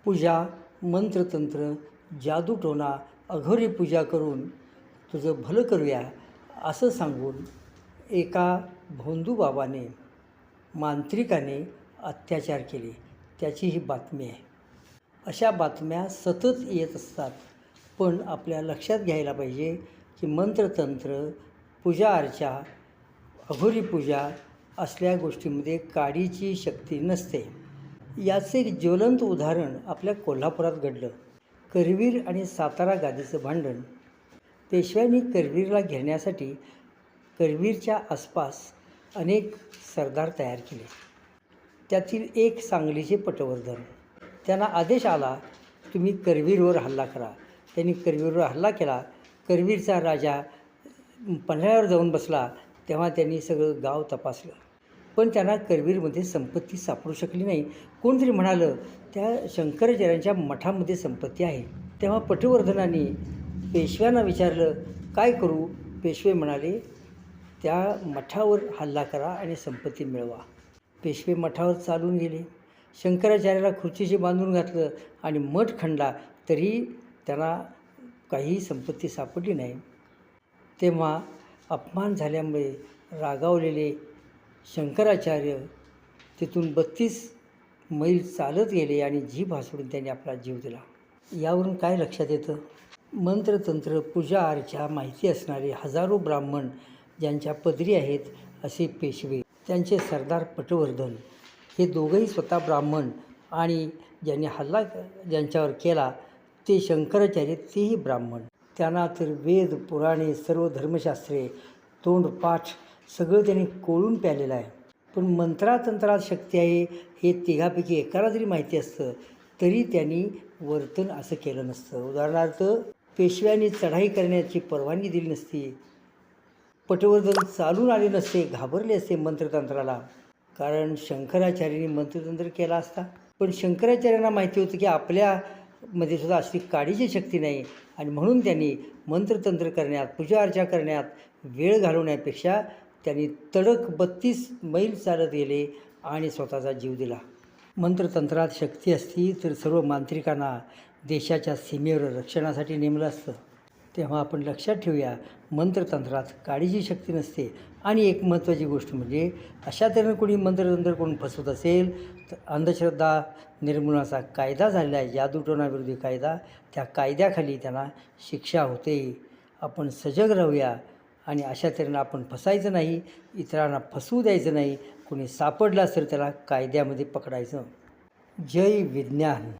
पूजा, मंत्रतंत्र, जादूटोणा, अघोरी पूजा करून तुझं भलं करूया असं सांगून एका भोंदू बाबाने मांत्रिकाने अत्याचार केले, त्याची ही बातमी आहे. अशा बातम्या सतत येत असतात, पण आपल्या लक्षात घ्यायला पाहिजे की मंत्रतंत्र, पूजा अर्चा, अघोरी पूजा असल्या गोष्टींमध्ये काडीची शक्ती नसते. याचे एक ज्वलंत उदाहरण आपल्या कोल्हापुरात घडलं. करवीर आणि सातारा गादीचं भांडण. पेशव्यांनी करवीरला घेण्यासाठी करवीरच्या आसपास अनेक सरदार तयार केले. त्यातील एक सांगलीचे पटवर्धन. त्यांना आदेश आला, तुम्ही करवीरवर हल्ला करा. त्यांनी करवीरवर हल्ला केला. करवीरचा राजा पन्हाळ्यावर जाऊन बसला. तेव्हा त्यांनी सगळं गाव तपासलं, पण त्यांना करवीरमध्ये संपत्ती सापडू शकली नाही. कोणतरी म्हणालं, त्या शंकराचार्यांच्या मठामध्ये संपत्ती आहे. तेव्हा पटवर्धनांनी पेशव्यांना विचारलं, काय करू? पेशवे म्हणाले, त्या मठावर हल्ला करा आणि संपत्ती मिळवा. पेशवे मठावर चालून गेले. शंकराचार्याला खुर्चीशी बांधून घातलं आणि मठ खणला, तरी त्यांना काही संपत्ती सापडली नाही. तेव्हा अपमान झाल्यामुळे रागावलेले शंकराचार्य तिथून 32 मैल चालत गेले आणि जीभ हासडून त्यांनी आपला जीव दिला. यावरून काय लक्षात येतं? मंत्रतंत्र, पूजा अर्चा माहिती असणारे हजारो ब्राह्मण ज्यांच्या पदरी आहेत असे पेशवे, त्यांचे सरदार पटवर्धन, हे दोघंही स्वतः ब्राह्मण आणि ज्यांनी हल्ला ज्यांच्यावर केला ते शंकराचार्य, तेही ब्राह्मण. त्यांना तर वेद, पुराणे, सर्व धर्मशास्त्रे, तोंडपाठ सगळं त्यांनी कोळून प्यालेलं आहे. पण मंत्रातंत्रात शक्ती आहे हे तिघापैकी एकाला जरी माहिती असतं तरी त्यांनी वर्तन असं केलं नसतं. उदाहरणार्थ, पेशव्यांनी चढाई करण्याची परवानगी दिली नसती. पटवर्धन चालून आले नसते, घाबरले असते मंत्रतंत्राला, कारण शंकराचार्यांनी मंत्रतंत्र केला असता. पण शंकराचार्यांना माहिती होतं की आपल्यामध्ये सुद्धा अशी काडीची शक्ती नाही, आणि म्हणून त्यांनी मंत्रतंत्र करण्यात, पूजा अर्चा करण्यात वेळ घालवण्यापेक्षा त्यांनी तडक 32 मैल चालत गेले आणि स्वतःचा जीव दिला. मंत्रतंत्रात शक्ती असती तर सर्व मांत्रिकांना देशाच्या सीमेवर रक्षणासाठी नेमलं असतं. तेव्हा आपण लक्षात ठेवूया, मंत्रतंत्रात काडीची शक्ती नसते. आणि एक महत्त्वाची गोष्ट म्हणजे, अशा तऱ्हेनं कोणी मंत्रतंत्र कोण फसवत असेल तर अंधश्रद्धा निर्मूलनाचा कायदा झालेला आहे, जादूटोणाविरोधी कायदा, त्या कायद्याखाली त्यांना शिक्षा होते. आपण सजग राहूया आणि अशा तऱ्हेनं आपण फसायचं नाही, इतरांना फसवू द्यायचं नाही. कोणी सापडला तर त्याला कायद्यामध्ये पकडायचं. जय विज्ञान.